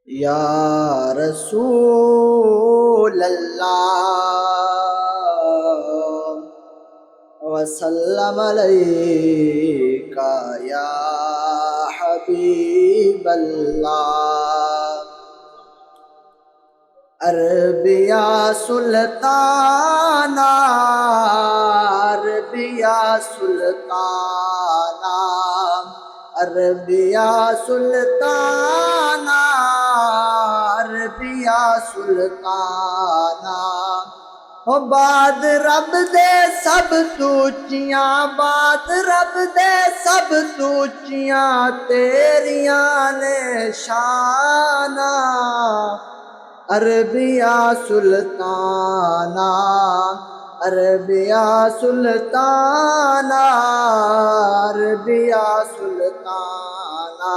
یا رسول اللہ وسلم علیکہ یا حبیب اللہ۔ عربیہ سلطانہ، عربیہ سلطانہ، عربیہ سلطانہ، عربیہ سلطانہ۔ ہو باد رب دے سب تو اچیاں، باد رب دے سب تو اچیاں تیریاں نے شانہ۔ عربیہ سلطانہ، عربیہ سلطانہ، عربیہ سلطانہ۔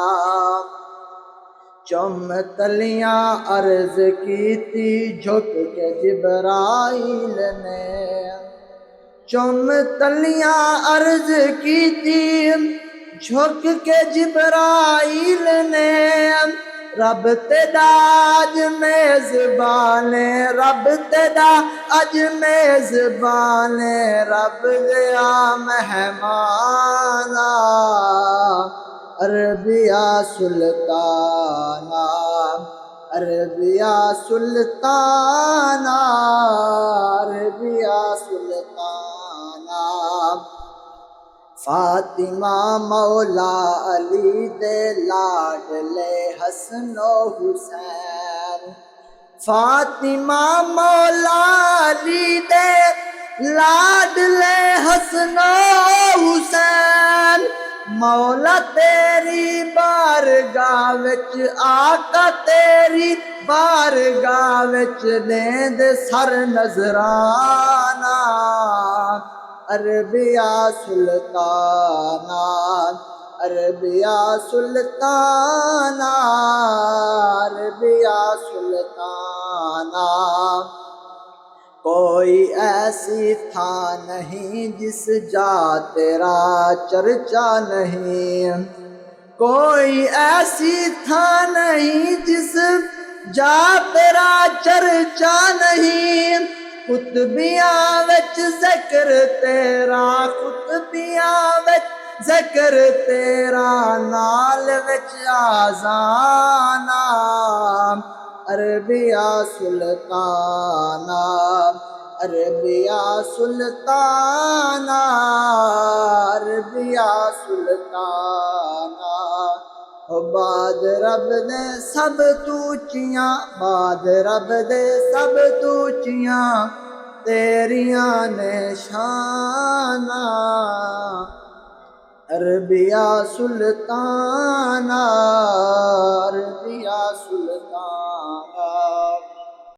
چم تلیاں عرض کیتی جھک کے جبرائیل نے، چم تلیاں عرض کیتی جھک کے جبرائیل نے۔ رب تیرا اج میزبان، رب تیرا اج میزبان، رب دیا مہمانا۔ عربیہ سلطانہ، عربیہ سلطانہ، عربیہ سلطانہ۔ فاطمہ مولا علی دے لاڈلے حسن و حسین، فاطمہ مولا علی دے لاڈلے حسن و حسین۔ مولا تیری بارگاہ وچ، آقا تیری بارگاہ وچ دیند سر نظرانہ۔ عربیہ سلطانہ، عربیہ سلطانہ، عربیہ سلطانہ۔ کوئی ایسی تھا نہیں جس جا تیرا چرچا نہیں، کوئی ایسی تھا نہیں جس جا تیرا چرچا نہیں۔ خطبیاں وچ ذکر تیرا، خطبیاں وچ ذکر تیرا، نال وچ آذانہ۔ عربیہ سلطانہ، عربیہ سلطانہ، عربیہ سلطانہ۔ باد رب دے سب تو اچیاں، باد رب دے سب تو اچیاں تیریاں نے شانہ۔ عربیہ سلطانہ،